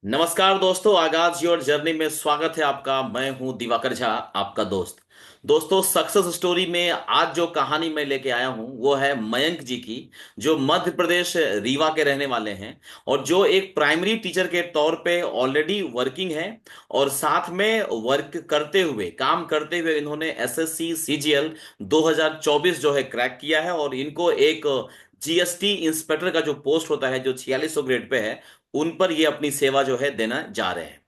नमस्कार दोस्तों, आगाज योर जर्नी में स्वागत है आपका। मैं हूं दिवाकर झा, आपका दोस्त। दोस्तों, सक्सेस स्टोरी में आज जो कहानी मैं लेके आया हूं वो है मयंक जी की, जो मध्य प्रदेश रीवा के रहने वाले हैं और जो एक प्राइमरी टीचर के तौर पे ऑलरेडी वर्किंग है। और साथ में वर्क करते हुए, काम करते हुए इन्होंने एसएससी सीजीएल 2024 जो है क्रैक किया है और इनको एक जीएसटी इंस्पेक्टर का जो पोस्ट होता है जो 4600 ग्रेड पे है, उन पर ये अपनी सेवा जो है देना जा रहे हैं।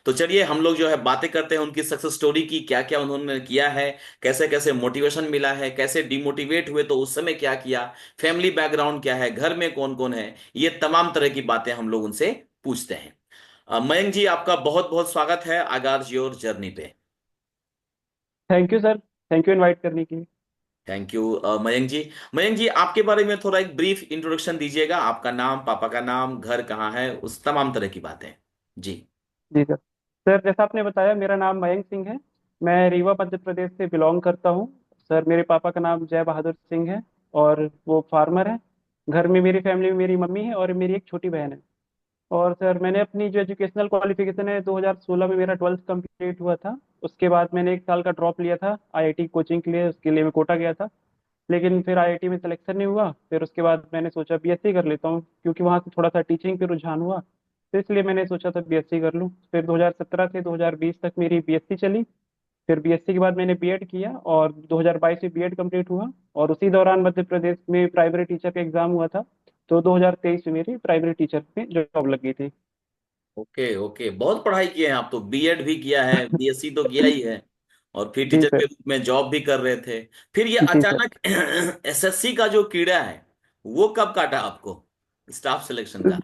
तो चलिए हम लोग जो है बातें करते हैं उनकी सक्सेस स्टोरी की, क्या क्या उन्होंने किया है, कैसे कैसे मोटिवेशन मिला है, कैसे डिमोटिवेट हुए तो उस समय क्या किया, फैमिली बैकग्राउंड क्या है, घर में कौन कौन है, ये तमाम तरह की बातें हम लोग उनसे पूछते हैं। मयंक जी, आपका बहुत बहुत स्वागत है आगाज योर जर्नी पे। Thank you sir. Thank you invite करने के लिए। थैंक यू मयंक जी। मयंक जी, आपके बारे में थोड़ा एक ब्रीफ इंट्रोडक्शन दीजिएगा, आपका नाम, पापा का नाम, घर कहाँ है, उस तमाम तरह की बातें। जी। जी सर। सर जैसा आपने बताया, मेरा नाम मयंक सिंह है। मैं रीवा मध्य प्रदेश से बिलोंग करता हूँ। सर मेरे पापा का नाम जय बहादुर सिंह है और वो फार्मर है। घर में मेरी फैमिली में मेरी मम्मी है और मेरी एक छोटी बहन है। और सर मैंने अपनी जो एजुकेशनल क्वालिफिकेशन है 2016 में मेरा 12th कंप्लीट हुआ था। उसके बाद मैंने एक साल का ड्रॉप लिया था आईआईटी कोचिंग के लिए, उसके लिए मैं कोटा गया था। लेकिन फिर आईआईटी में सिलेक्शन नहीं हुआ। फिर उसके बाद मैंने सोचा बीएससी कर लेता हूँ, क्योंकि वहाँ से थोड़ा सा टीचिंग पे रुझान हुआ। तो इसलिए मैंने सोचा था बीएससी कर लूँ। फिर 2017 से 2020 तक मेरी बीएससी चली। फिर बीएससी के बाद मैंने बीएड किया और 2022 में बीएड कंप्लीट हुआ। और उसी दौरान मध्य प्रदेश में प्राइमरी टीचर का एग्जाम हुआ था। तो 2023 में मेरी प्राइमरी टीचर में जॉब लग गई थी। ओके ओके, बहुत पढ़ाई किए हैं आप तो, बीएड भी किया है, बीएससी तो किया ही है, और फिर जी टीचर के सर। रूप में जॉब भी कर रहे थे। फिर ये जी सर। अचानक एसएससी का जो कीड़ा है वो कब काटा आपको, स्टाफ सिलेक्शन का?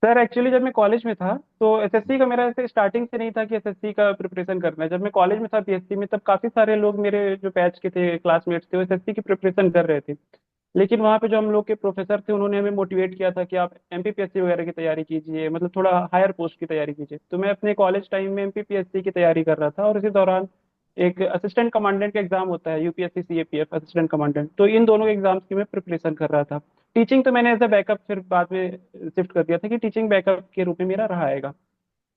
सर एक्चुअली जब मैं कॉलेज में था तो एसएससी का मेरा ऐसे स्टार्टिंग से नहीं था कि एसएससी का प्रिपरेशन करना है। जब मैं कॉलेज में था बीएससी में, तब काफी सारे लोग मेरे जो बैच के थे, क्लासमेट्स थे, वो एसएससी की प्रिपरेशन कर रहे थे। लेकिन वहाँ पे जो हम लोग के प्रोफेसर थे, उन्होंने हमें मोटिवेट किया था कि आप एमपीपीएससी वगैरह की तैयारी कीजिए, मतलब थोड़ा हायर पोस्ट की तैयारी कीजिए। तो मैं अपने कॉलेज टाइम में एमपीपीएससी की तैयारी कर रहा था और इसी दौरान एक असिस्टेंट कमांडेंट का एग्जाम होता है, यूपीएससी सीएपीएफ असिस्टेंट कमांडेंट, तो इन दोनों एग्जाम्स की मैं प्रिपरेशन कर रहा था। टीचिंग तो मैंने एज अ बैकअप फिर बाद में शिफ्ट कर दिया था कि टीचिंग बैकअप के रूप में मेरा रहा है।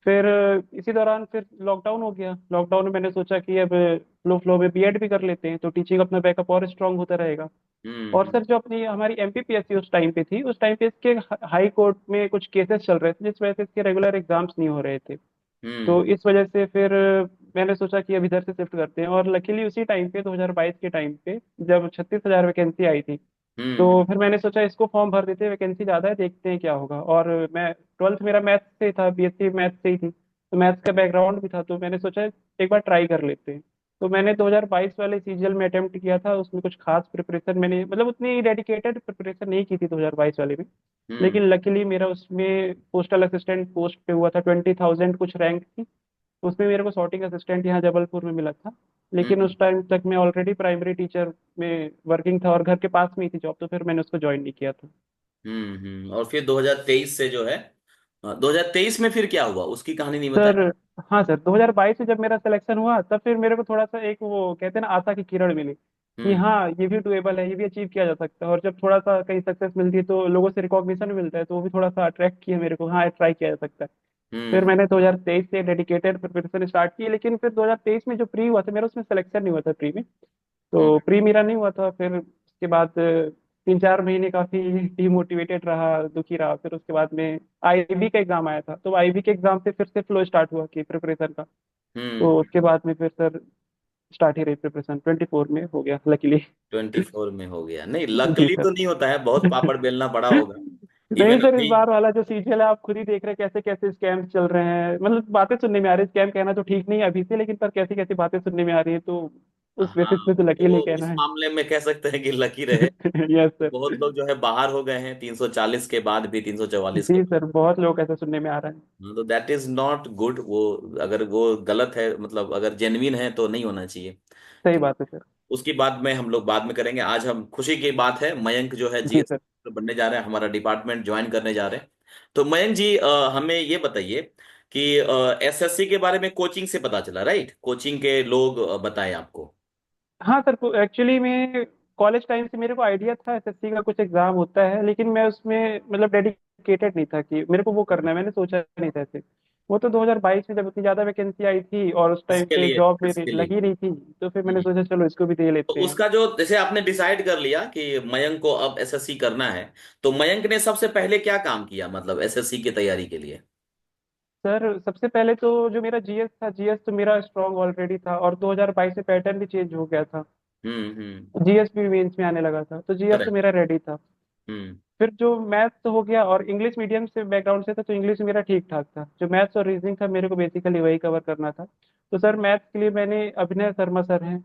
फिर इसी दौरान फिर लॉकडाउन हो गया। लॉकडाउन में मैंने सोचा कि अब फ्लो फ्लो में बीएड भी कर लेते हैं, तो टीचिंग अपना बैकअप और स्ट्रांग होता रहेगा। और हम्म सर जो अपनी हमारी एमपीपीएससी उस टाइम पे थी, उस टाइम पे इसके हाई कोर्ट में कुछ केसेस चल रहे थे, जिस वजह से इसके रेगुलर एग्जाम्स नहीं हो रहे थे। तो हम्म इस वजह से फिर मैंने सोचा कि अब इधर से शिफ्ट करते हैं। और लकीली उसी टाइम पे 2022 के टाइम पे जब 36,000 वैकेंसी आई थी, तो हम्म फिर मैंने सोचा इसको फॉर्म भर देते हैं, वैकेंसी ज़्यादा है, देखते हैं क्या होगा। और मैं 12th मेरा मैथ्स से था, बीएससी मैथ्स से ही थी, तो मैथ्स का बैकग्राउंड भी था, तो मैंने सोचा एक बार ट्राई कर लेते हैं। तो मैंने 2022 वाले सीजीएल में अटेम्प्ट किया था। उसमें कुछ खास प्रिपरेशन मैंने, मतलब उतनी डेडिकेटेड प्रिपरेशन नहीं की थी 2022 वाले में। हम्म लेकिन लकीली मेरा उसमें पोस्टल असिस्टेंट पोस्ट पे हुआ था, 20,000 कुछ रैंक थी। उसमें मेरे को सॉर्टिंग असिस्टेंट यहाँ जबलपुर में मिला था। लेकिन हम्म उस टाइम तक मैं ऑलरेडी प्राइमरी टीचर में वर्किंग था और घर के पास में ही थी जॉब, तो फिर मैंने उसको ज्वाइन नहीं किया था। और फिर 2023 से जो है, 2023 में फिर क्या हुआ उसकी कहानी नहीं बताया? सर हाँ सर, 2022 में जब मेरा सिलेक्शन हुआ, तब फिर मेरे को थोड़ा सा एक वो कहते हैं ना, आशा की किरण मिली कि हम्म हाँ ये भी डुएबल है, ये भी अचीव किया जा सकता है। और जब थोड़ा सा कहीं सक्सेस मिलती है तो लोगों से रिकॉग्निशन मिलता है, तो वो भी थोड़ा सा अट्रैक्ट किया मेरे को, हाँ ट्राई किया जा सकता है। फिर हम्म मैंने 2023 से डेडिकेटेड प्रिपरेशन स्टार्ट की। लेकिन फिर 2023 में जो प्री हुआ था मेरा, उसमें सिलेक्शन नहीं हुआ था प्री में। हम्म तो प्री मेरा नहीं हुआ था। फिर उसके बाद 3-4 महीने काफी डिमोटिवेटेड रहा, दुखी रहा। फिर उसके बाद में आईबी का एग्जाम आया था, तो आईबी के एग्जाम से फिर से फ्लो स्टार्ट हुआ कि प्रिपरेशन का। तो हम्म उसके बाद में फिर सर स्टार्ट ही रही प्रिपरेशन, 24 में हो गया लकीली। 24 में हो गया? नहीं, जी लकली सर। तो नहीं होता है, बहुत पापड़ बेलना पड़ा होगा। नहीं इवन सर, इस अभी। बार वाला जो सीजीएल है, आप खुद ही देख रहे हैं कैसे कैसे स्कैम चल रहे हैं। मतलब बातें सुनने में आ रही है, स्कैम कहना तो ठीक नहीं है अभी से, लेकिन पर कैसी कैसी बातें सुनने में आ रही है, तो उस हाँ, बेसिस पे तो लकीली तो कहना इस है। मामले में कह सकते हैं कि लकी रहे। Yes sir. बहुत लोग जो है बाहर हो गए हैं 340 के बाद भी, 344 के जी बाद। सर, बहुत लोग ऐसा सुनने में आ रहा है। हाँ, तो दैट इज नॉट गुड। वो अगर वो गलत है, मतलब अगर जेन्युइन है तो नहीं होना चाहिए। सही तो बात है सर। उसकी बात में हम लोग बाद में करेंगे। आज हम खुशी की बात है, मयंक जो है जी जीएस सर। बनने जा रहे हैं, हमारा डिपार्टमेंट ज्वाइन करने जा रहे हैं। तो मयंक जी, हमें ये बताइए कि एसएससी के बारे में कोचिंग से पता चला, राइट? कोचिंग के लोग बताए आपको? हाँ सर, एक्चुअली मैं कॉलेज टाइम से मेरे को आइडिया था एसएससी का कुछ एग्जाम होता है, लेकिन मैं उसमें मतलब डेडिकेटेड डेडिकेटेड नहीं था कि मेरे को वो करना है, मैंने सोचा नहीं था ऐसे। वो तो 2022 में जब इतनी ज्यादा वैकेंसी आई थी और उस टाइम इसके पे लिए जॉब मेरी इसके लिए लगी नहीं थी, तो फिर मैंने हम्म। सोचा चलो इसको भी दे तो लेते हैं। उसका जो जैसे आपने डिसाइड कर लिया कि मयंक को अब एसएससी करना है, तो मयंक ने सबसे पहले क्या काम किया मतलब एसएससी की तैयारी के लिए? सर सबसे पहले तो जो मेरा जीएस था, जीएस तो मेरा स्ट्रांग ऑलरेडी था, और 2022 से पैटर्न भी चेंज हो गया था। हम्म। जीएस भी मेंस में आने लगा था, तो जीएस तो करेक्ट। मेरा रेडी था। हम्म फिर जो मैथ्स तो हो गया, और इंग्लिश मीडियम से बैकग्राउंड से था, तो इंग्लिश मेरा ठीक ठाक था। जो मैथ्स और रीजनिंग था, मेरे को बेसिकली वही कवर करना था। तो सर मैथ्स के लिए मैंने अभिनय शर्मा सर हैं,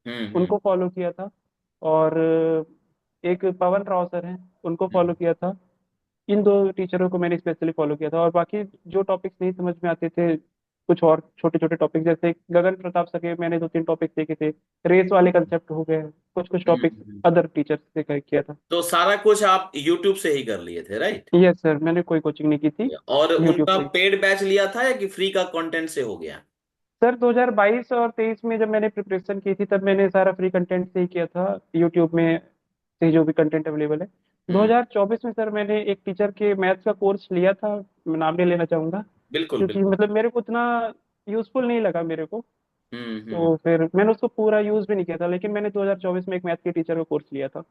हम्म। उनको फॉलो किया था। और एक पवन राव सर हैं, उनको फॉलो हम्म। किया था। इन दो टीचरों को मैंने स्पेशली फॉलो किया था। और बाकी जो टॉपिक्स नहीं समझ में आते थे, कुछ और छोटे छोटे टॉपिक, जैसे गगन प्रताप सर के मैंने 2-3 टॉपिक देखे थे। रेस वाले कंसेप्ट हो गए, कुछ कुछ टॉपिक्स हम्म। अदर टीचर्स से किया था। तो सारा कुछ आप यूट्यूब से ही कर लिए थे, राइट? यस सर, मैंने कोई कोचिंग नहीं की थी, और यूट्यूब उनका से ही। पेड बैच लिया था या कि फ्री का कंटेंट से हो गया? सर 2022 और 23 में जब मैंने प्रिपरेशन की थी, तब मैंने सारा फ्री कंटेंट से ही किया था, यूट्यूब में से जो भी कंटेंट अवेलेबल है। हम्म। 2024 में सर मैंने एक टीचर के मैथ्स का कोर्स लिया था, मैं नाम नहीं लेना चाहूंगा, बिल्कुल क्योंकि बिल्कुल। मतलब मेरे को उतना यूजफुल नहीं लगा मेरे को। हम्म। तो फिर मैंने उसको पूरा यूज भी नहीं किया था, लेकिन मैंने 2024 में एक मैथ के टीचर का कोर्स लिया था,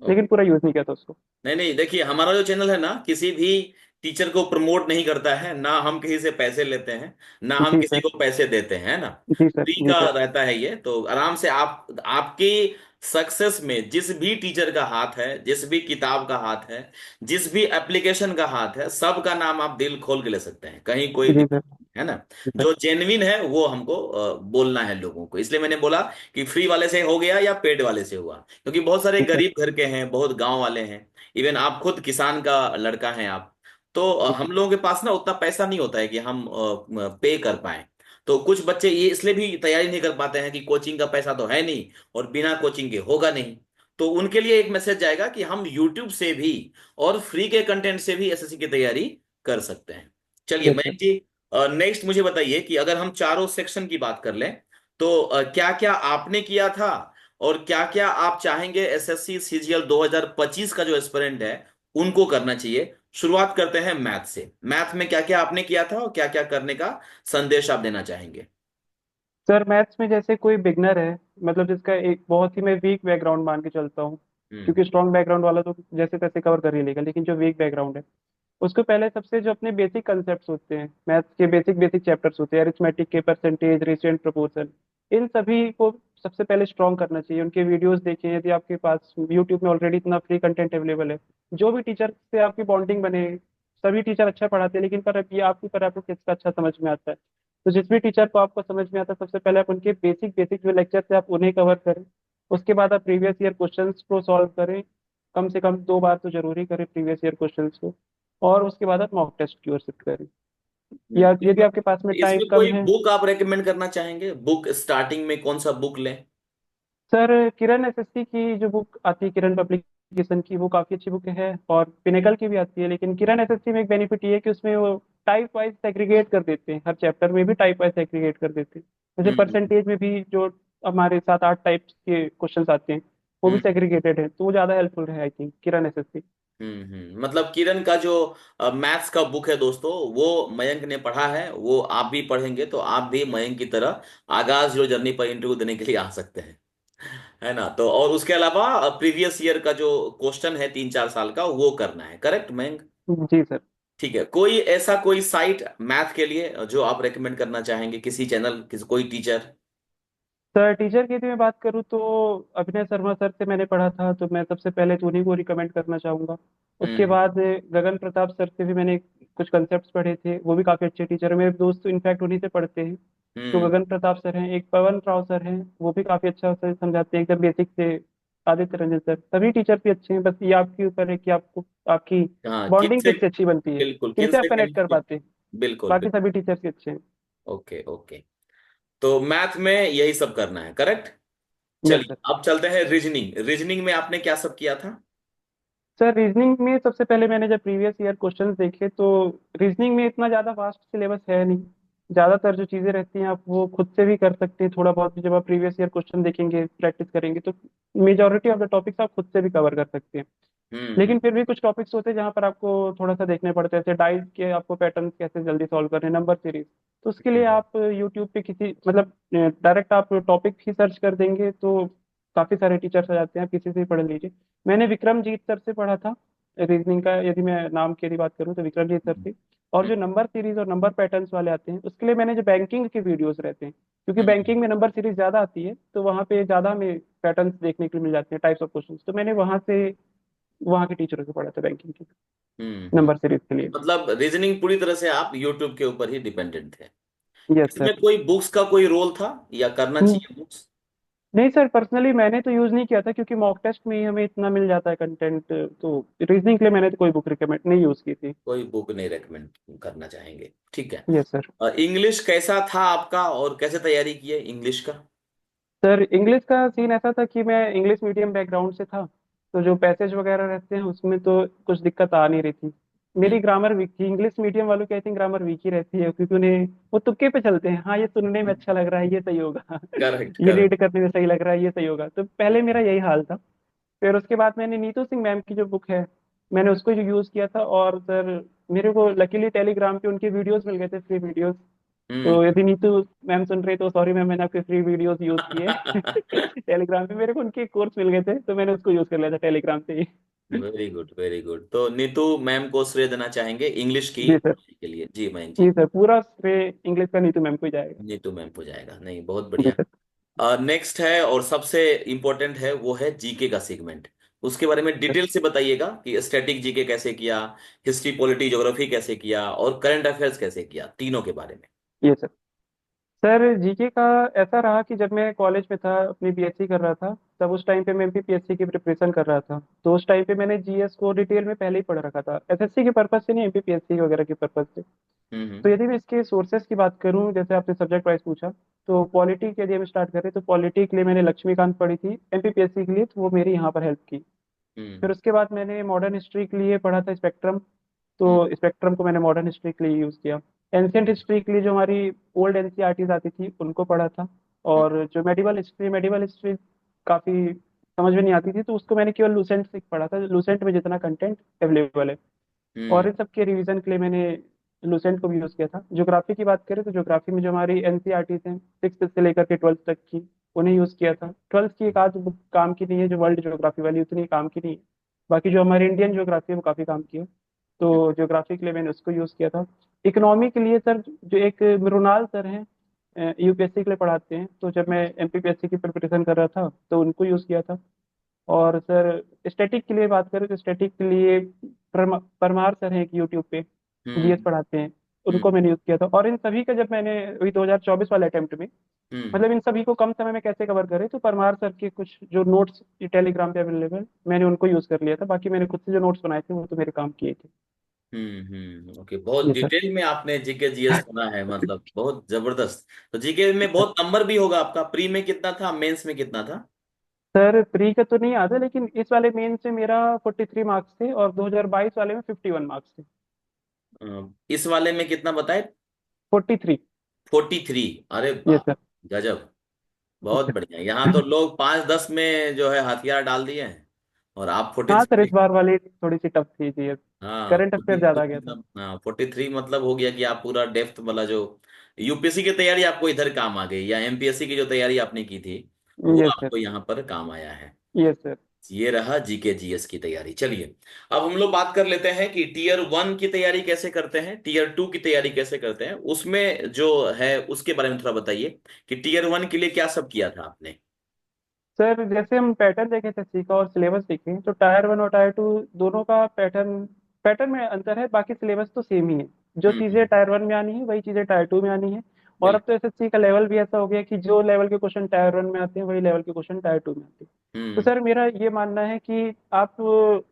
लेकिन पूरा यूज नहीं किया था उसको। नहीं नहीं, देखिए हमारा जो चैनल है ना, किसी भी टीचर को प्रमोट नहीं करता है ना, हम किसी से पैसे लेते हैं ना हम जी किसी सर। को पैसे देते हैं, है ना। जी सर। फ्री जी का सर। रहता है ये, तो आराम से आप आपकी सक्सेस में जिस भी टीचर का हाथ है, जिस भी किताब का हाथ है, जिस भी एप्लीकेशन का हाथ है, सबका नाम आप दिल खोल के ले सकते हैं, कहीं कोई जी दिक्कत सर। नहीं है ना। जी सर। जो जेन्युइन है वो हमको बोलना है लोगों को, इसलिए मैंने बोला कि फ्री वाले से हो गया या पेड वाले से हुआ, क्योंकि बहुत सारे जी सर। गरीब घर के हैं, बहुत गांव वाले हैं। इवन आप खुद किसान का लड़का हैं आप। तो हम लोगों के पास ना उतना पैसा नहीं होता है कि हम पे कर पाए। तो कुछ बच्चे ये इसलिए भी तैयारी नहीं कर पाते हैं कि कोचिंग का पैसा तो है नहीं, और बिना कोचिंग के होगा नहीं। तो उनके लिए एक मैसेज जाएगा कि हम यूट्यूब से भी और फ्री के कंटेंट से भी एसएससी की तैयारी कर सकते हैं। चलिए यस सर। मयंक जी, नेक्स्ट मुझे बताइए कि अगर हम चारों सेक्शन की बात कर लें, तो क्या क्या आपने किया था और क्या क्या आप चाहेंगे एसएससी सीजीएल 2025 का जो एस्पिरेंट है उनको करना चाहिए। शुरुआत करते हैं मैथ से। मैथ में क्या क्या आपने किया था और क्या क्या करने का संदेश आप देना चाहेंगे? सर मैथ्स में जैसे कोई बिगनर है, मतलब जिसका एक बहुत ही मैं वीक बैकग्राउंड मान के चलता हूँ, हम्म क्योंकि स्ट्रॉन्ग बैकग्राउंड वाला तो जैसे तैसे कवर कर ही लेगा, लेकिन जो वीक बैकग्राउंड है, उसको पहले सबसे जो अपने बेसिक कंसेप्ट होते हैं, मैथ्स के बेसिक बेसिक चैप्टर्स होते हैं, अरिथमेटिक के, परसेंटेज, रेशियो एंड प्रोपोर्शन, इन सभी को सबसे पहले स्ट्रॉन्ग करना चाहिए। उनके वीडियोस देखिए, यदि आपके पास यूट्यूब में ऑलरेडी इतना फ्री कंटेंट अवेलेबल है। जो भी टीचर से आपकी बॉन्डिंग बने, सभी टीचर अच्छा पढ़ाते हैं, लेकिन पर ये आपकी पर आपको किसका अच्छा समझ में आता है। तो जिस भी टीचर को आपको समझ में आता है, सबसे पहले आप उनके बेसिक बेसिक जो लेक्चर है आप उन्हें कवर करें। उसके बाद आप प्रीवियस ईयर क्वेश्चंस को सॉल्व करें, कम से कम 2 बार तो जरूरी करें प्रीवियस ईयर क्वेश्चंस को। और उसके बाद आप मॉक टेस्ट की ओर शिफ्ट करें, या यदि इसमें आपके पास में टाइम इसमें कम कोई है। बुक आप रेकमेंड करना चाहेंगे? बुक स्टार्टिंग में कौन सा बुक लें? सर किरण एसएससी की जो बुक आती है, किरण पब्लिकेशन की, वो काफ़ी अच्छी बुक है, और पिनेकल की भी आती है। लेकिन किरण एसएससी में एक बेनिफिट ये है कि उसमें वो टाइप वाइज सेग्रीगेट कर देते हैं, हर चैप्टर में भी टाइप वाइज सेग्रीगेट कर देते हैं। जैसे हम्म परसेंटेज में भी जो हमारे 7-8 टाइप्स के क्वेश्चंस आते हैं, वो भी हम्म सेग्रीगेटेड है, तो वो ज़्यादा हेल्पफुल है आई थिंक किरण एसएससी। मतलब किरण का जो मैथ्स का बुक है दोस्तों, वो मयंक ने पढ़ा है, वो आप भी पढ़ेंगे तो आप भी मयंक की तरह आगाज जो जर्नी पर इंटरव्यू देने के लिए आ सकते हैं, है ना। तो और उसके अलावा प्रीवियस ईयर का जो क्वेश्चन है 3-4 साल का, वो करना है, करेक्ट मयंक? जी सर। ठीक है, कोई ऐसा कोई साइट मैथ के लिए जो आप रेकमेंड करना चाहेंगे, किसी चैनल, किसी कोई टीचर? सर टीचर की यदि मैं बात करूँ तो अभिनय शर्मा सर से मैंने पढ़ा था, तो मैं सबसे पहले तो उन्हीं को रिकमेंड करना चाहूंगा। उसके हम्म बाद गगन प्रताप सर से भी मैंने कुछ कंसेप्ट पढ़े थे, वो भी काफ़ी अच्छे टीचर है, मेरे दोस्त तो इनफैक्ट उन्हीं से पढ़ते हैं। तो हम्म। गगन प्रताप सर हैं, एक पवन राव सर हैं, वो भी काफ़ी अच्छा सर समझाते हैं एकदम बेसिक से। आदित्य रंजन सर, सभी टीचर भी अच्छे हैं, बस ये आपके ऊपर है कि आपको आपकी हाँ, बॉन्डिंग किनसे? किससे अच्छी बनती है, बिल्कुल, किनसे आप किनसे कनेक्ट कर कनेक्ट? पाते हैं। बिल्कुल बाकी बिल्कुल। सभी टीचर्स भी अच्छे हैं। Okay okay. तो मैथ में यही सब करना है, करेक्ट? यस चलिए सर। अब चलते हैं रीजनिंग। रीजनिंग में आपने क्या सब किया था? सर रीजनिंग में सबसे पहले मैंने जब प्रीवियस ईयर क्वेश्चंस देखे, तो रीजनिंग में इतना ज़्यादा वास्ट सिलेबस है नहीं। ज़्यादातर जो चीज़ें रहती हैं आप वो खुद से भी कर सकते हैं, थोड़ा बहुत भी जब आप प्रीवियस ईयर क्वेश्चन देखेंगे, प्रैक्टिस करेंगे, तो मेजोरिटी ऑफ द टॉपिक्स आप खुद से भी कवर कर सकते हैं। हम्म। लेकिन फिर भी कुछ टॉपिक्स होते हैं जहाँ पर आपको थोड़ा सा देखने पड़ते हैं, जैसे डाइस के आपको पैटर्न कैसे जल्दी सॉल्व करने, नंबर सीरीज। तो उसके लिए हम्म। आप यूट्यूब पे किसी मतलब डायरेक्ट आप टॉपिक ही सर्च कर देंगे तो काफी सारे टीचर्स आ जाते हैं, आप किसी से भी पढ़ लीजिए। मैंने विक्रमजीत सर से पढ़ा था रीजनिंग का, यदि मैं नाम की यदि बात करूँ तो विक्रमजीत सर हम्म। से। और जो नंबर सीरीज और नंबर पैटर्न्स वाले आते हैं उसके लिए मैंने जो बैंकिंग के वीडियोस रहते हैं, क्योंकि हम्म। बैंकिंग में नंबर सीरीज ज्यादा आती है तो वहाँ पे ज्यादा हमें पैटर्न्स देखने के लिए मिल जाते हैं, टाइप्स ऑफ क्वेश्चंस, तो मैंने वहाँ के टीचरों से पढ़ा था बैंकिंग की हम्म। नंबर सीरीज के लिए। मतलब रीजनिंग पूरी तरह से आप यूट्यूब के ऊपर ही डिपेंडेंट थे। यस इसमें सर। कोई बुक्स का कोई रोल था या करना चाहिए बुक्स? नहीं सर, पर्सनली मैंने तो यूज नहीं किया था क्योंकि मॉक टेस्ट में ही हमें इतना मिल जाता है कंटेंट, तो रीजनिंग के लिए मैंने तो कोई बुक रिकमेंड नहीं यूज की थी। कोई बुक नहीं रेकमेंड करना चाहेंगे, ठीक है। Yes sir. इंग्लिश कैसा था आपका और कैसे तैयारी की है इंग्लिश का? सर इंग्लिश का सीन ऐसा था कि मैं इंग्लिश मीडियम बैकग्राउंड से था, तो जो पैसेज वगैरह रहते हैं उसमें तो कुछ दिक्कत आ नहीं रही थी। हम्म। मेरी ग्रामर वीक थी, इंग्लिश मीडियम वालों की आई थिंक ग्रामर वीक ही रहती है क्योंकि उन्हें वो तुक्के पे चलते हैं, हाँ ये सुनने में अच्छा लग रहा है ये सही होगा करेक्ट, ये करेक्ट। रीड करने में सही लग रहा है ये सही होगा, तो पहले मेरा यही हाल था। फिर उसके बाद मैंने नीतू सिंह मैम की जो बुक है, मैंने उसको जो यूज किया था। और सर मेरे को लकीली टेलीग्राम पे उनके वीडियोस मिल गए थे, फ्री वीडियोस। हम्म। तो यदि नीतू मैम सुन रही तो सॉरी मैम, मैंने आपके फ्री वीडियोस यूज किए टेलीग्राम पे मेरे को उनके कोर्स मिल गए थे तो मैंने उसको यूज कर लिया था टेलीग्राम से ही वेरी गुड, वेरी गुड। तो नीतू मैम को श्रेय देना चाहेंगे इंग्लिश की जी सर। के लिए? जी मयंक जी जी। सर, पूरा श्रेय इंग्लिश का नीतू मैम को ही जाएगा। नीतू मैम को जाएगा, नहीं बहुत जी बढ़िया। सर। नेक्स्ट है और सबसे इम्पोर्टेंट है, वो है जीके का सेगमेंट। उसके बारे में डिटेल से बताइएगा कि स्टैटिक जीके कैसे किया, हिस्ट्री पॉलिटी ज्योग्राफी कैसे किया और करंट अफेयर्स कैसे किया, तीनों के बारे में। ये सर। सर जीके का ऐसा रहा कि जब मैं कॉलेज में था, अपनी बीएससी कर रहा था, तब उस टाइम पे मैं एमपीपीएससी की प्रिपरेशन कर रहा था, तो उस टाइम पे मैंने जीएस को डिटेल में पहले ही पढ़ रखा था, एसएससी के पर्पज से नहीं, एमपीपीएससी वगैरह के पर्पज से। हम्म। तो यदि मैं इसके सोर्सेज की बात करूं, जैसे आपने सब्जेक्ट वाइज पूछा, तो पॉलिटी के यदि हम स्टार्ट करें तो पॉलिटी के लिए मैंने लक्ष्मीकांत पढ़ी थी एमपीपीएससी के लिए, तो वो मेरी यहाँ पर हेल्प की। हम्म। फिर उसके बाद मैंने मॉडर्न हिस्ट्री के लिए पढ़ा था स्पेक्ट्रम, हम्म। तो स्पेक्ट्रम को मैंने मॉडर्न हिस्ट्री के लिए यूज़ किया। एंशियंट हिस्ट्री के लिए जो हमारी ओल्ड एनसीईआरटीज आती थी उनको पढ़ा था। हम्म। और जो मेडिवल हिस्ट्री काफ़ी समझ में नहीं आती थी तो उसको मैंने केवल लूसेंट से पढ़ा था, लूसेंट में जितना कंटेंट अवेलेबल है। और हम्म। इन सब के रिवीजन के लिए मैंने लूसेंट को भी यूज़ किया था। ज्योग्राफी की बात करें तो ज्योग्राफी में जो हमारी एनसीईआरटीज हैं 6th से लेकर के 12th तक की, उन्हें यूज़ किया था। 12th की एक आध बुक काम की नहीं है, जो वर्ल्ड ज्योग्राफी वाली उतनी काम की नहीं है, बाकी जो हमारी इंडियन ज्योग्राफी है वो काफ़ी काम की है, तो ज्योग्राफी के लिए मैंने उसको यूज़ किया था। इकोनॉमी के लिए सर जो एक मृणाल सर हैं यूपीएससी के लिए पढ़ाते हैं, तो जब मैं एमपीपीएससी की प्रिपरेशन कर रहा था तो उनको यूज़ किया था। और सर स्टैटिक के लिए बात करें तो स्टैटिक के लिए परमार सर हैं एक यूट्यूब पे, जीएस हम्म। पढ़ाते हैं, हम्म। उनको मैंने यूज़ किया था। और इन सभी का जब मैंने वही 2024 वाले अटेम्प्ट में, हम्म। मतलब इन सभी को कम समय में कैसे कवर करें, तो परमार सर के कुछ जो नोट्स टेलीग्राम पे अवेलेबल, मैंने उनको यूज़ कर लिया था, बाकी मैंने खुद से जो नोट्स बनाए थे वो तो मेरे काम किए थे। ओके, बहुत जी सर। डिटेल में आपने जीके जीएस सुना है, मतलब बहुत जबरदस्त। तो जीके में बहुत नंबर भी होगा आपका, प्री में कितना था, मेंस में कितना था? सर प्री का तो नहीं याद है, लेकिन इस वाले मेन से मेरा 43 मार्क्स थे और 2022 वाले में 51 मार्क्स थे। इस वाले में कितना बताए? 43। 43? अरे यस वाह, सर। गजब। बहुत बढ़िया, यहाँ तो लोग 5-10 में जो है हथियार डाल दिए हैं और आप फोर्टी हाँ सर, इस थ्री बार वाली थोड़ी सी टफ थी जी, हाँ, करंट अफेयर 43 ज्यादा आ गया था। मतलब, हाँ 43 मतलब हो गया कि आप पूरा डेप्थ वाला जो यूपीएससी की तैयारी आपको इधर काम आ गई, या एमपीएससी की जो तैयारी आपने की थी वो यस सर। आपको यहाँ पर काम आया है। Yes sir. ये रहा जीके जीएस की तैयारी। चलिए, अब हम लोग बात कर लेते हैं कि टीयर 1 की तैयारी कैसे करते हैं, टीयर 2 की तैयारी कैसे करते हैं, उसमें जो है उसके बारे में थोड़ा बताइए कि टीयर 1 के लिए क्या सब किया था आपने। सर जैसे हम पैटर्न देखे थे सीखा और सिलेबस देखे, तो टायर वन और टायर टू दोनों का पैटर्न पैटर्न में अंतर है, बाकी सिलेबस तो सेम ही है। जो चीज़ें हम्म। टायर वन में आनी है वही चीज़ें टायर टू में आनी है। और अब बिल्कुल। तो एसएससी का लेवल भी ऐसा हो गया कि जो लेवल के क्वेश्चन टायर वन में आते हैं वही लेवल के क्वेश्चन टायर टू में आते हैं। तो हम्म। सर मेरा ये मानना है कि आप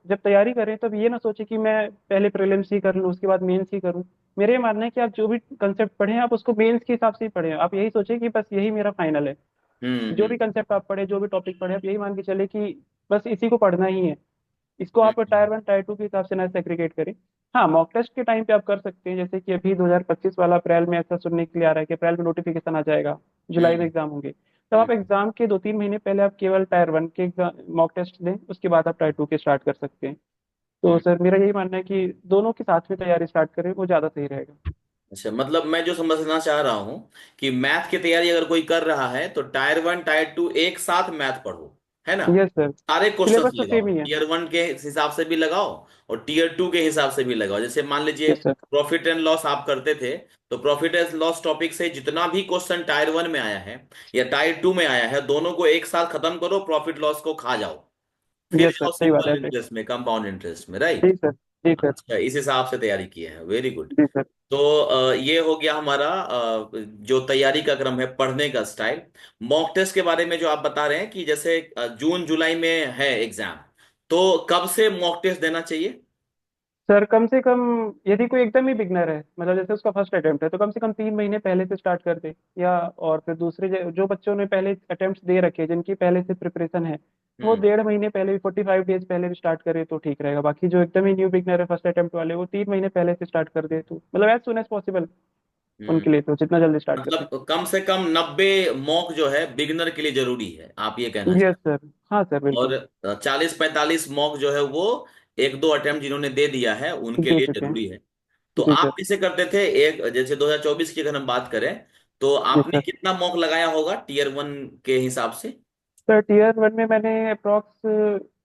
जब तैयारी करें तब ये ना सोचें कि मैं पहले प्रीलिम्स ही कर लूँ उसके बाद मेंस ही करूँ। मेरा ये मानना है कि आप जो भी कंसेप्ट पढ़ें आप उसको मेंस के हिसाब से ही पढ़ें, आप यही सोचें कि बस यही मेरा फाइनल है। जो हम्म। भी कंसेप्ट आप पढ़े, जो भी टॉपिक पढ़े, आप यही मान के चले कि बस इसी को पढ़ना ही है। इसको आप हम्म। टायर वन टायर टू के हिसाब से ना सेग्रीगेट करें। हाँ मॉक टेस्ट के टाइम पे आप कर सकते हैं, जैसे कि अभी 2025 वाला अप्रैल में ऐसा सुनने के लिए आ रहा है कि अप्रैल में नोटिफिकेशन आ जाएगा, जुलाई में हम्म। एग्जाम होंगे। तब हम्म, आप एग्जाम के 2-3 महीने पहले आप केवल टायर 1 के एग्जाम मॉक टेस्ट दें, उसके बाद आप टायर 2 के स्टार्ट कर सकते हैं। तो हम्म। सर मेरा यही मानना है कि दोनों की साथ में तैयारी स्टार्ट करें, वो ज़्यादा सही रहेगा। अच्छा, मतलब मैं जो समझना चाह रहा हूँ कि मैथ की तैयारी अगर कोई कर रहा है तो टायर 1 टायर 2 एक साथ मैथ पढ़ो, है ना। Yes sir. सारे क्वेश्चंस सिलेबस तो लगाओ, सेम ही है। टीयर 1 के हिसाब से भी लगाओ और टीयर 2 के हिसाब से भी लगाओ। जैसे मान लीजिए yes sir. Profit and loss आप करते थे, तो प्रॉफिट एंड लॉस टॉपिक से जितना भी क्वेश्चन टायर 1 में आया है या टायर 2 में आया है, दोनों को एक साथ खत्म करो, प्रॉफिट लॉस को खा जाओ, फिर यस सर, जाओ सही बात सिंपल है सर। इंटरेस्ट में, कंपाउंड इंटरेस्ट में, जी राइट। सर। जी सर। अच्छा, इस हिसाब से तैयारी की है, वेरी गुड। जी सर। तो ये हो गया हमारा जो तैयारी का क्रम है, पढ़ने का स्टाइल। मॉक टेस्ट के बारे में जो आप बता रहे हैं कि जैसे जून जुलाई में है एग्जाम, तो कब से मॉक टेस्ट देना चाहिए? सर कम से कम, यदि कोई एकदम ही बिगनर है, मतलब जैसे उसका फर्स्ट अटेम्प्ट है, तो कम से कम 3 महीने पहले से स्टार्ट कर दे। या और फिर दूसरे जो बच्चों ने पहले अटेम्प्ट दे रखे हैं, जिनकी पहले से प्रिपरेशन है, वो हम्म 1.5 महीने पहले भी, 45 डेज पहले भी स्टार्ट करे तो ठीक रहेगा। बाकी जो एकदम ही न्यू बिगनर है, फर्स्ट अटेम्प्ट वाले, वो 3 महीने पहले से स्टार्ट कर दे तो मतलब एज सुन एज पॉसिबल हम्म। उनके लिए, तो जितना जल्दी स्टार्ट कर मतलब कम से कम 90 मॉक जो है बिगिनर के लिए जरूरी है, आप ये कहना दें। यस चाहते सर। हाँ सर, हैं। बिल्कुल। और 40 45 मॉक जो है वो एक दो अटेम्प्ट जिन्होंने दे दिया है उनके दे लिए चुके हैं। जरूरी है। तो जी आप सर। किसे करते थे, एक जैसे 2024 की अगर हम बात करें, तो जी आपने सर। कितना मॉक लगाया होगा टीयर 1 के हिसाब से? सर टीयर 1 में मैंने अप्रॉक्स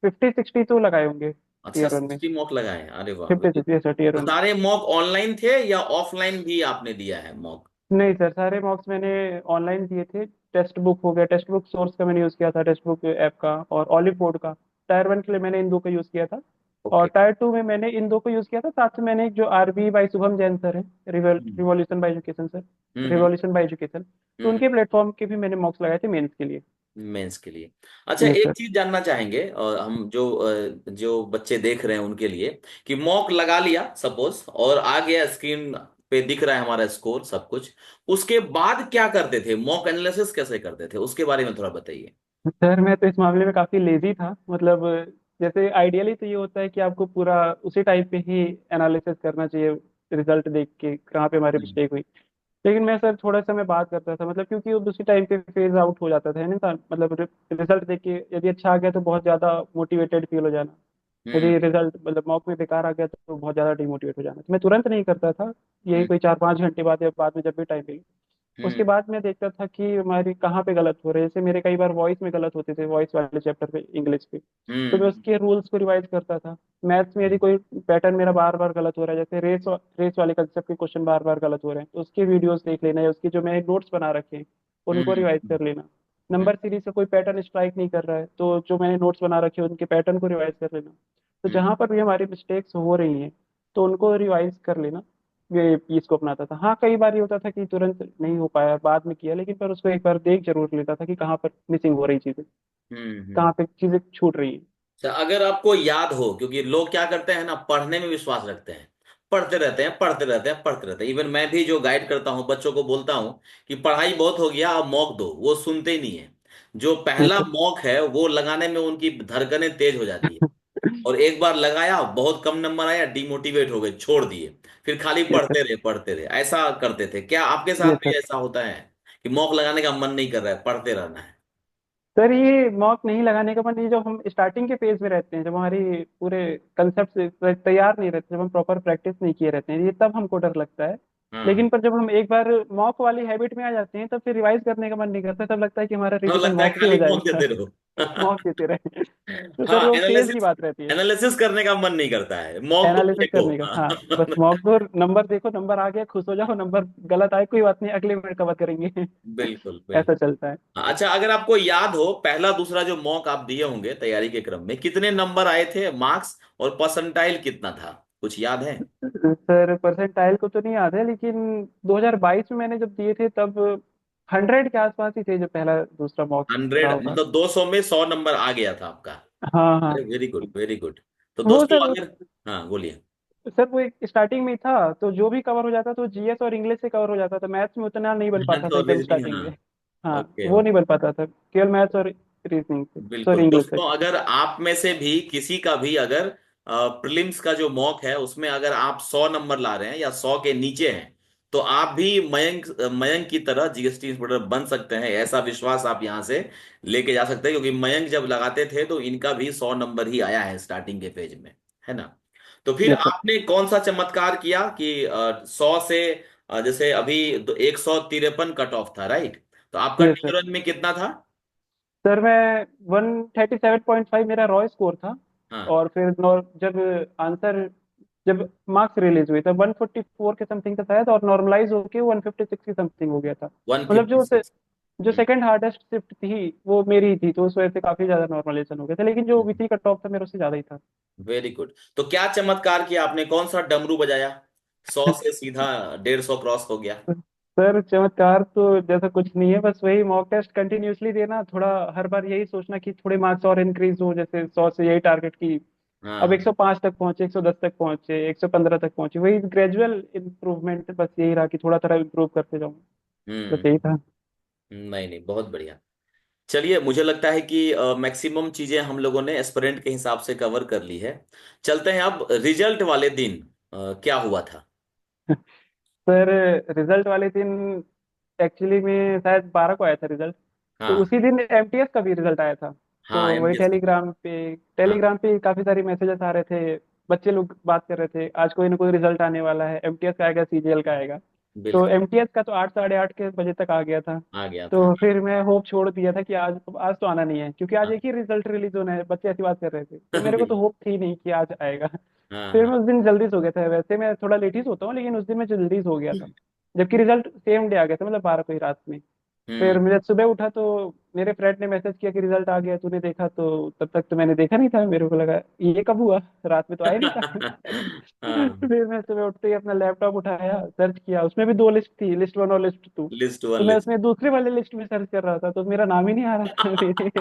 50-60 तो लगाए होंगे अच्छा, टीयर 1 में। 60 मॉक लगाए हैं, अरे वाह, 50-60, यस सर, टीयर तो 1 में। सारे मॉक ऑनलाइन थे या ऑफलाइन भी आपने दिया है मॉक? नहीं सर, सारे मॉक्स मैंने ऑनलाइन दिए थे। टेक्स्ट बुक हो गया, टेक्स्ट बुक सोर्स का मैंने यूज़ किया था, टेक्स्ट बुक ऐप का, और ऑलिव बोर्ड का। टायर 1 के लिए मैंने इन दो का यूज़ किया था। और ओके। टायर 2 में मैंने इन दो को यूज़ किया था, साथ में मैंने एक जो RB by Shubham Jain sir है, hmm revolution by education sir, hmm revolution by education, तो हम्म। उनके प्लेटफॉर्म के भी मैंने मॉक्स लगाए थे मेंस के लिए। मेंस के लिए। अच्छा, यस एक सर। चीज जानना चाहेंगे और हम जो बच्चे देख रहे हैं उनके लिए, कि मॉक लगा लिया सपोज और आ गया, स्क्रीन पे दिख रहा है हमारा स्कोर सब कुछ, उसके बाद क्या करते थे, मॉक एनालिसिस कैसे करते थे, उसके बारे में थोड़ा बताइए। सर मैं तो इस मामले में काफ़ी लेजी था, मतलब जैसे आइडियली तो ये होता है कि आपको पूरा उसी टाइप पे ही एनालिसिस करना चाहिए, रिजल्ट देख के कहाँ पे हमारी हम्म मिस्टेक हुई। लेकिन मैं सर थोड़ा सा मैं बात करता था, मतलब क्योंकि वो उसी टाइम पे फेज आउट हो जाता था, है ना सर, मतलब रिजल्ट देख के यदि अच्छा आ गया तो बहुत ज़्यादा मोटिवेटेड फील हो जाना। हम्म यदि रिजल्ट मतलब मॉक में बेकार आ गया तो बहुत ज़्यादा डिमोटिवेट हो जाना, तो मैं तुरंत नहीं करता था। यही हम्म कोई 4-5 घंटे बाद या बाद में जब भी टाइम मिले, हम्म उसके बाद मैं देखता था कि हमारी कहाँ पे गलत हो रहे हैं। जैसे मेरे कई बार वॉइस में गलत होते थे, वॉइस वाले चैप्टर पे, इंग्लिश पे, तो मैं हम्म उसके रूल्स को रिवाइज करता था। मैथ्स में यदि कोई पैटर्न मेरा बार बार गलत हो रहा है, जैसे रेस वाले कंसेप्ट के क्वेश्चन बार बार गलत हो रहे हैं, तो उसके वीडियोस देख लेना, या उसके जो मैंने नोट्स बना रखे हैं उनको हम्म रिवाइज कर लेना। हम्म नंबर सीरीज से कोई पैटर्न स्ट्राइक नहीं कर रहा है, तो जो मैंने नोट्स बना रखे हैं उनके पैटर्न को रिवाइज कर लेना। तो हम्म जहाँ पर भी हमारी मिस्टेक्स हो रही हैं, तो उनको रिवाइज कर लेना, ये इसको अपनाता था। हाँ, कई बार ये होता था कि तुरंत नहीं हो पाया, बाद में किया, लेकिन पर उसको एक बार देख जरूर लेता था कि कहाँ पर मिसिंग हो रही चीजें, हम्म। कहाँ पे चीजें छूट रही हैं। तो अगर आपको याद हो, क्योंकि लोग क्या करते हैं ना, पढ़ने में विश्वास रखते हैं, पढ़ते रहते हैं पढ़ते रहते हैं पढ़ते रहते हैं। इवन मैं भी जो गाइड करता हूँ बच्चों को बोलता हूँ कि पढ़ाई बहुत हो गया, अब मॉक दो, वो सुनते ही नहीं है। जो यस पहला सर। मॉक है वो लगाने में उनकी धड़कनें तेज हो जाती है, और एक बार लगाया, बहुत कम नंबर आया, डिमोटिवेट हो गए, छोड़ दिए, फिर खाली यस सर। पढ़ते रहे, ऐसा करते थे। क्या आपके साथ यस भी सर। ऐसा होता है कि मॉक लगाने का मन नहीं कर रहा है, पढ़ते रहना है? सर ये मॉक नहीं लगाने का मतलब, ये जब हम स्टार्टिंग के फेज में रहते हैं, जब हमारी पूरे कंसेप्ट तैयार नहीं रहते, जब हम प्रॉपर प्रैक्टिस नहीं किए रहते हैं, ये तब हमको डर लगता है। हाँ, लेकिन पर जब हम एक बार मॉक वाली हैबिट में आ जाते हैं, तब फिर रिवाइज करने का मन नहीं करता, तब लगता है कि हमारा तो रिवीजन लगता है मॉक से हो खाली मॉक जाएगा। देते रहो। मॉक देते रहे। तो सर हाँ, वो फेज की एनालिसिस बात रहती है। एनालिसिस करने का मन नहीं करता है, मॉक तो एनालिसिस देखो। करने का, हाँ, बस मॉक दो, नंबर देखो, नंबर आ गया खुश हो जाओ, नंबर गलत आए कोई बात नहीं, अगले में कवर करेंगे। बिल्कुल ऐसा बिल्कुल। चलता है। अच्छा, अगर आपको याद हो, पहला दूसरा जो मॉक आप दिए होंगे तैयारी के क्रम में, कितने नंबर आए थे, मार्क्स और परसेंटाइल कितना था, कुछ याद है? सर परसेंटाइल को तो नहीं याद है, लेकिन 2022 में मैंने जब दिए थे तब 100 के आसपास ही थे, जो पहला दूसरा मॉक रहा 100, होगा। मतलब 200 में 100 नंबर आ गया था आपका? हाँ हाँ। अरे वेरी गुड, वेरी गुड। तो वो दोस्तों सर, अगर, हाँ बोलिए। सर वो एक स्टार्टिंग में ही था, तो जो भी कवर हो जाता तो जीएस और इंग्लिश से कवर हो जाता था, मैथ्स में उतना नहीं बन पाता था तो एकदम रीजनिंग, स्टार्टिंग हाँ। में। हाँ, ओके वो नहीं ओके। बन पाता था, केवल मैथ्स और रीजनिंग से, बिल्कुल सॉरी, इंग्लिश से। दोस्तों, अगर आप में से भी किसी का भी अगर प्रीलिम्स का जो मॉक है उसमें अगर आप 100 नंबर ला रहे हैं या 100 के नीचे हैं, तो आप भी मयंक मयंक की तरह जीएसटी इंस्पेक्टर बन सकते हैं, ऐसा विश्वास आप यहाँ से लेके जा सकते हैं, क्योंकि मयंक जब लगाते थे तो इनका भी 100 नंबर ही आया है स्टार्टिंग के पेज में, है ना। तो फिर यस सर। आपने कौन सा चमत्कार किया कि 100 से जैसे अभी 153 कट ऑफ था, राइट? तो आपका यस टी सर। वन में कितना था? सर मैं 137.5 मेरा रॉ स्कोर था। हाँ, और फिर जब आंसर जब मार्क्स रिलीज हुए तब 144 के समथिंग का शायद, और नॉर्मलाइज होके 156 की समथिंग हो गया था। मतलब जो 156। जो सेकंड हार्डेस्ट शिफ्ट थी वो मेरी ही थी, तो उस वजह से काफी ज्यादा नॉर्मलाइजेशन हो गया था, लेकिन जो वीसी का टॉप था मेरा उससे ज्यादा ही था। Very good. तो क्या चमत्कार किया आपने, कौन सा डमरू बजाया, 100 से सीधा 150 क्रॉस हो गया? सर चमत्कार तो जैसा कुछ नहीं है, बस वही मॉक टेस्ट कंटिन्यूअसली देना, थोड़ा हर बार यही सोचना कि थोड़े मार्क्स और इंक्रीज हो, जैसे 100 से यही टारगेट की अब हाँ। 105 तक पहुंचे, 110 तक पहुंचे, 115 तक पहुंचे, वही ग्रेजुअल इम्प्रूवमेंट, बस यही रहा कि थोड़ा थोड़ा इम्प्रूव करते जाऊँ। बस हम्म। यही था। नहीं नहीं, बहुत बढ़िया। चलिए, मुझे लगता है कि मैक्सिमम चीजें हम लोगों ने एस्पिरेंट के हिसाब से कवर कर ली है। चलते हैं अब रिजल्ट वाले दिन, क्या हुआ था? सर रिजल्ट वाले दिन एक्चुअली में शायद 12 को आया था रिजल्ट। तो हाँ उसी दिन एमटीएस का भी रिजल्ट आया था। तो हाँ, वही एमटीएस का भी। हाँ, टेलीग्राम पे काफी सारे मैसेजेस आ रहे थे। बच्चे लोग बात कर रहे थे आज कोई ना कोई रिजल्ट आने वाला है, एमटीएस का आएगा, सीजीएल का आएगा। तो बिल्कुल। एमटीएस का तो 8 साढ़े 8 के बजे तक आ गया था। आ गया था। तो फिर मैं होप छोड़ दिया था कि आज आज तो आना नहीं है, क्योंकि आज हाँ। एक ही रिजल्ट रिलीज होना है, बच्चे ऐसी बात कर रहे थे, तो मेरे को तो बिल्कुल। होप थी नहीं कि आज आएगा। हाँ फिर हाँ। मैं उस दिन जल्दी सो गया था, वैसे मैं थोड़ा लेट ही सोता हूँ, लेकिन उस दिन मैं जल्दी सो गया था। जबकि रिजल्ट सेम डे आ गया था, मतलब 12 को ही रात में। हम्म। फिर मैं जब सुबह उठा तो मेरे फ्रेंड ने मैसेज किया कि रिजल्ट आ गया, तूने देखा? तो तब तक तो मैंने देखा नहीं था, मेरे को लगा ये कब हुआ, रात में तो आया नहीं था। हाँ। फिर मैं सुबह उठते ही अपना लैपटॉप उठाया, सर्च किया, उसमें भी दो लिस्ट थी, लिस्ट वन और लिस्ट टू। लिस्ट वन, तो मैं लिस्ट। उसमें दूसरे वाले लिस्ट में सर्च कर रहा था, तो मेरा नाम ही नहीं आ रहा था। मेरी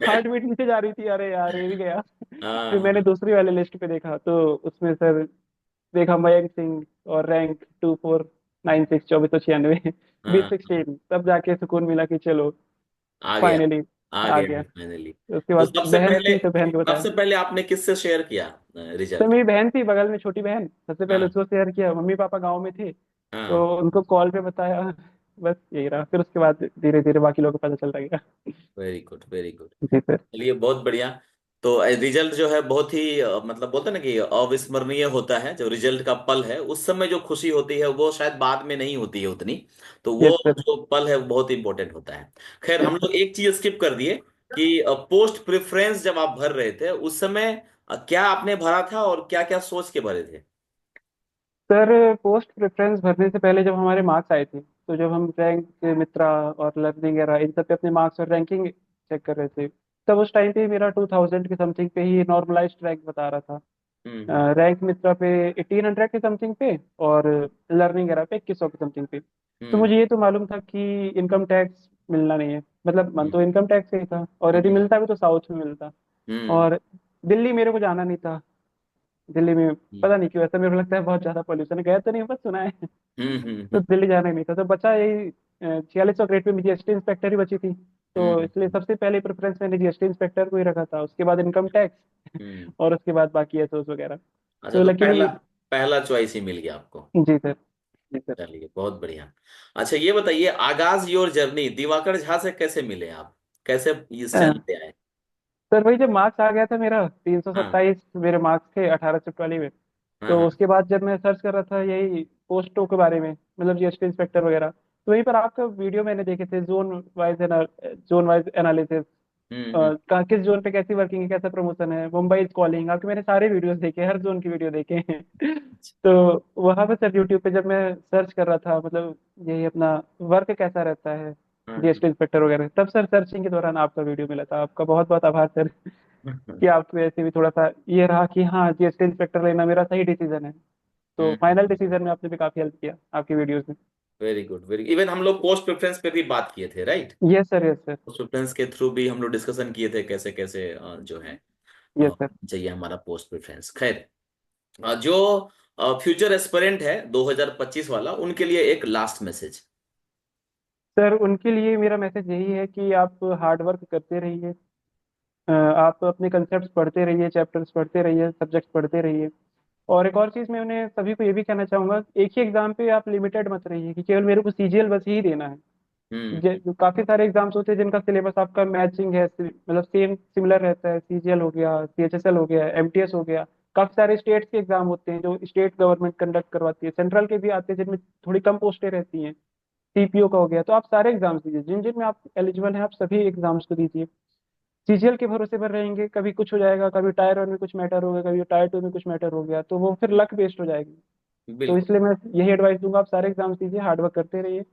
हार्ट बीट नीचे जा रही थी, अरे यार ये भी गया। फिर हाँ मैंने हाँ। दूसरी वाले लिस्ट पे देखा, तो उसमें सर देखा मयंक सिंह और रैंक 2496, 2496, बीस हाँ, 16, तब जाके सुकून मिला कि चलो आ गया। फाइनली आ आ गया गया। है फाइनली। उसके तो बाद सबसे बहन पहले, थी तो बहन को बताया। सबसे पहले आपने किससे शेयर किया तो रिजल्ट? मेरी बहन थी बगल में, छोटी बहन, सबसे पहले हाँ उसको शेयर किया, मम्मी पापा गाँव में थे हाँ। तो उनको कॉल पे बताया। बस यही रहा, फिर उसके बाद धीरे धीरे बाकी लोगों को पता चलता गया। Very good, very good. जी सर। चलिए, बहुत बढ़िया। तो रिजल्ट जो है बहुत ही मतलब बोलते हैं ना कि अविस्मरणीय होता है। जो रिजल्ट का पल है, उस समय जो खुशी होती है वो शायद बाद में नहीं होती है उतनी। तो वो यस सर। जो पल है वो बहुत इंपॉर्टेंट होता है। खैर, हम यस लोग सर। एक चीज स्किप कर दिए कि पोस्ट प्रेफरेंस जब आप भर रहे थे उस समय क्या आपने भरा था और क्या क्या सोच के भरे थे? सर पोस्ट प्रेफरेंस भरने से पहले जब हमारे मार्क्स आए थे, तो जब हम रैंक मित्रा और लर्निंग एरा इन सब पे अपने मार्क्स और रैंकिंग चेक कर रहे थे, तब उस टाइम पे मेरा 2000 के समथिंग पे ही नॉर्मलाइज्ड रैंक बता रहा हम्म। था। रैंक मित्रा पे 1800 के समथिंग पे, और लर्निंग एरा पे 2100 के समथिंग पे। तो हम्म। मुझे ये तो मालूम था कि इनकम टैक्स मिलना नहीं है, मतलब मन तो हम्म। इनकम टैक्स से ही था, और यदि हम्म। मिलता भी तो साउथ में मिलता। हम्म। और दिल्ली मेरे को जाना नहीं था। दिल्ली में हम्म। पता नहीं क्यों ऐसा मेरे को लगता है बहुत ज्यादा पॉल्यूशन है, गया तो नहीं हूँ, बस सुना है। हम्म। तो दिल्ली जाना ही नहीं था, तो बचा यही 4600 ग्रेड पे मुझे जीएसटी इंस्पेक्टर ही बची थी, तो इसलिए हम्म। सबसे पहले प्रेफरेंस मैंने जीएसटी इंस्पेक्टर को ही रखा था, उसके बाद इनकम टैक्स, हम्म। और उसके बाद बाकी एसओस वगैरह। अच्छा, तो तो लकीली। पहला पहला चॉइस ही मिल गया आपको। जी सर। जी सर। चलिए, बहुत बढ़िया। अच्छा, ये बताइए, आगाज योर जर्नी दिवाकर झा से कैसे मिले आप, कैसे इस अ, चैनल पे आए? सर वही जब मार्क्स आ गया था मेरा तीन सौ हाँ सत्ताईस मेरे मार्क्स थे 18 शिफ्ट वाली में। हाँ तो हाँ। उसके बाद जब मैं सर्च कर रहा था यही पोस्टों के बारे में, मतलब जीएसटी इंस्पेक्टर वगैरह, तो वहीं पर आपका वीडियो मैंने देखे थे, जोन वाइज एनालिसिस, हम्म। कहाँ किस जोन पे कैसी वर्किंग है, कैसा प्रमोशन है, मुंबई इज कॉलिंग, आपके मैंने सारे वीडियोस देखे, हर जोन की वीडियो देखे हैं। तो वहां पे सर यूट्यूब पे जब मैं सर्च कर रहा था, मतलब यही अपना वर्क कैसा रहता है हाँ जीएसटी इंस्पेक्टर वगैरह, तब सर सर्चिंग के दौरान आपका वीडियो मिला था। आपका बहुत बहुत आभार सर, हाँ। कि आपके ऐसे भी थोड़ा सा ये रहा कि हाँ जीएसटी इंस्पेक्टर लेना मेरा सही डिसीजन है। तो फाइनल हम्म। डिसीजन में आपने भी काफी हेल्प किया आपकी वीडियोस में। Very good, very. इवन हम लोग पोस्ट प्रेफरेंस पे भी बात किए थे, right? Yes sir. Yes sir. Post preference के थ्रू भी हम लोग डिस्कशन किए थे कैसे कैसे जो है यस सर। चाहिए हमारा पोस्ट प्रेफरेंस। खैर, जो फ्यूचर एस्पिरेंट है 2025 वाला, उनके लिए एक लास्ट मैसेज। सर उनके लिए मेरा मैसेज यही है कि आप हार्ड वर्क करते रहिए, आप अपने कंसेप्ट पढ़ते रहिए, चैप्टर्स पढ़ते रहिए, सब्जेक्ट्स पढ़ते रहिए, और एक और चीज़ मैं उन्हें सभी को ये भी कहना चाहूंगा, एक ही एग्जाम पे आप लिमिटेड मत रहिए कि केवल मेरे को सीजीएल बस ही देना है। हम्म। काफी सारे एग्जाम्स होते हैं जिनका सिलेबस आपका मैचिंग है, मतलब सेम सिमिलर रहता है। सीजीएल हो गया, सीएचएसएल हो गया, एमटीएस हो गया। काफी सारे स्टेट्स के एग्जाम होते हैं जो स्टेट गवर्नमेंट कंडक्ट करवाती है, सेंट्रल के भी आते हैं जिनमें थोड़ी कम पोस्टें रहती हैं। सीपीओ का हो गया। तो आप सारे एग्जाम्स दीजिए, जिन जिन में आप एलिजिबल हैं आप सभी एग्जाम्स को दीजिए। सीजीएल के भरोसे पर रहेंगे, कभी कुछ हो जाएगा, कभी टायर वन में कुछ मैटर हो गया, कभी टायर टू में कुछ मैटर हो गया, तो वो फिर लक बेस्ड हो जाएगी। तो बिल्कुल इसलिए मैं यही एडवाइस दूंगा, आप सारे एग्जाम्स दीजिए, हार्डवर्क करते रहिए।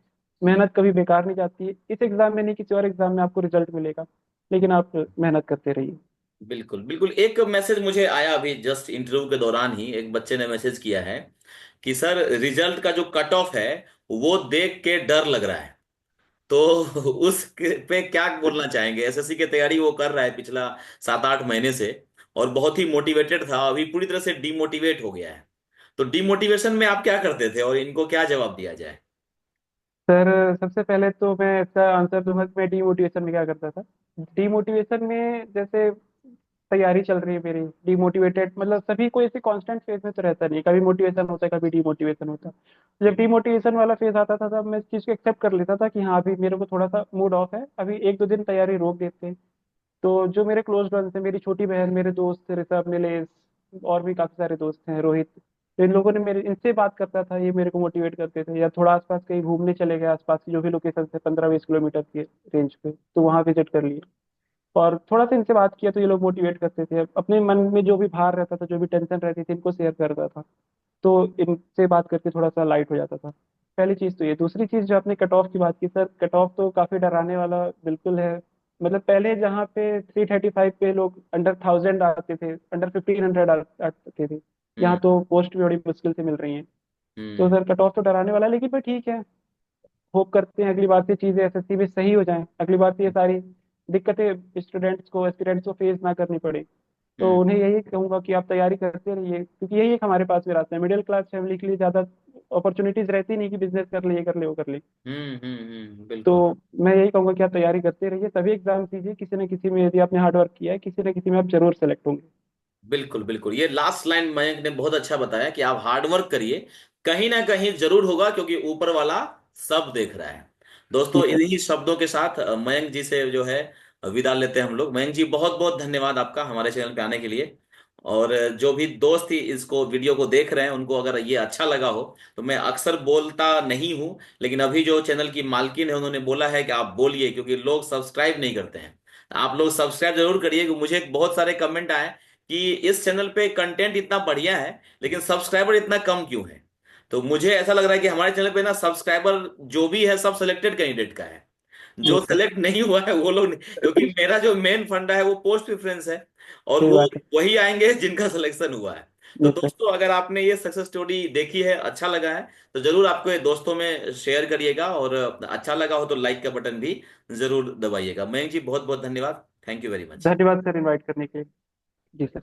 मेहनत कभी बेकार नहीं जाती है, इस एग्जाम में नहीं किसी और एग्जाम में आपको रिजल्ट मिलेगा, लेकिन आप मेहनत करते रहिए। बिल्कुल। बिल्कुल एक मैसेज मुझे आया अभी जस्ट इंटरव्यू के दौरान ही, एक बच्चे ने मैसेज किया है कि सर रिजल्ट का जो कट ऑफ है वो देख के डर लग रहा है। तो उस पे क्या बोलना चाहेंगे? एसएससी की तैयारी वो कर रहा है पिछला 7-8 महीने से, और बहुत ही मोटिवेटेड था, अभी पूरी तरह से डिमोटिवेट हो गया है। तो डिमोटिवेशन में आप क्या करते थे और इनको क्या जवाब दिया जाए? सर सबसे पहले तो मैं इसका आंसर दूंगा कि मैं डीमोटिवेशन में क्या करता था। डीमोटिवेशन में जैसे तैयारी चल रही है मेरी, डीमोटिवेटेड मतलब सभी को ऐसे कांस्टेंट फेज में तो रहता नहीं, कभी मोटिवेशन होता है, कभी डीमोटिवेशन होता है। तो जब डीमोटिवेशन वाला फेज आता था तब मैं इस चीज़ को एक्सेप्ट कर लेता था कि हाँ अभी मेरे को थोड़ा सा मूड ऑफ है, अभी एक दो दिन तैयारी रोक देते हैं। तो जो मेरे क्लोज फ्रेंड्स थे, मेरी छोटी बहन, मेरे दोस्त ऋषभ, नीलेश, और भी काफी सारे दोस्त हैं, रोहित, तो इन लोगों ने मेरे इनसे बात करता था, ये मेरे को मोटिवेट करते थे। या थोड़ा आसपास कहीं घूमने चले गए, आसपास की जो भी लोकेशन थे 15-20 किलोमीटर के रेंज पे, तो वहां विजिट कर लिए और थोड़ा सा इनसे बात किया, तो ये लोग मोटिवेट करते थे। अपने मन में जो भी भार रहता था, जो भी टेंशन रहती थी, इनको शेयर करता था, तो इनसे बात करके थोड़ा सा लाइट हो जाता था। पहली चीज तो ये। दूसरी चीज जो आपने कट ऑफ की बात की सर, कट ऑफ तो काफी डराने वाला बिल्कुल है। मतलब पहले जहाँ पे 335 पे लोग अंडर 1000 आते थे, अंडर 1500 आते थे, हम्म। यहाँ तो पोस्ट भी बड़ी मुश्किल से मिल रही हैं। तो हम्म। सर कट ऑफ तो डराने वाला है, लेकिन फिर ठीक है, होप करते हैं अगली बार से चीजें एसएससी में सही हो जाएं, अगली बार से ये सारी दिक्कतें स्टूडेंट्स को, एस्पिरेंट्स को फेस ना करनी पड़े। तो हम्म। उन्हें यही कहूंगा कि आप तैयारी करते रहिए, क्योंकि यही एक हमारे पास में रास्ता है। मिडिल क्लास फैमिली के लिए ज्यादा अपॉर्चुनिटीज रहती नहीं कि बिजनेस कर ले, ये कर ले, वो कर ले। तो बिल्कुल। मैं यही कहूंगा कि आप तैयारी करते रहिए, सभी एग्जाम दीजिए, किसी न किसी में यदि आपने हार्ड वर्क किया है, किसी न किसी में आप जरूर सेलेक्ट होंगे। बिल्कुल। बिल्कुल ये लास्ट लाइन मयंक ने बहुत अच्छा बताया कि आप हार्ड वर्क करिए, कहीं ना कहीं जरूर होगा, क्योंकि ऊपर वाला सब देख रहा है। जी दोस्तों सर। इन्हीं शब्दों के साथ मयंक जी से जो है विदा लेते हैं हम लोग। मयंक जी बहुत बहुत धन्यवाद आपका हमारे चैनल पे आने के लिए। और जो भी दोस्त ही इसको वीडियो को देख रहे हैं उनको अगर ये अच्छा लगा हो, तो मैं अक्सर बोलता नहीं हूं, लेकिन अभी जो चैनल की मालकिन है उन्होंने बोला है कि आप बोलिए, क्योंकि लोग सब्सक्राइब नहीं करते हैं। आप लोग सब्सक्राइब जरूर करिए, क्योंकि मुझे बहुत सारे कमेंट आए कि इस चैनल पे कंटेंट इतना बढ़िया है लेकिन सब्सक्राइबर इतना कम क्यों है। तो मुझे ऐसा लग रहा है कि हमारे चैनल पे ना सब्सक्राइबर जो भी है सब सिलेक्टेड कैंडिडेट का है, जी जो सर। सेलेक्ट नहीं हुआ है वो लोग नहीं, क्योंकि मेरा जो मेन फंडा है वो पोस्ट प्रेफरेंस है, और सही वो बात है। वही आएंगे जिनका सिलेक्शन हुआ है। तो जी सर। दोस्तों अगर आपने ये सक्सेस स्टोरी देखी है, अच्छा लगा है, तो जरूर आपको ये दोस्तों में शेयर करिएगा, और अच्छा लगा हो तो लाइक का बटन भी जरूर दबाइएगा। मयंक जी बहुत बहुत धन्यवाद, थैंक यू वेरी मच। धन्यवाद सर इनवाइट करने के लिए। जी सर।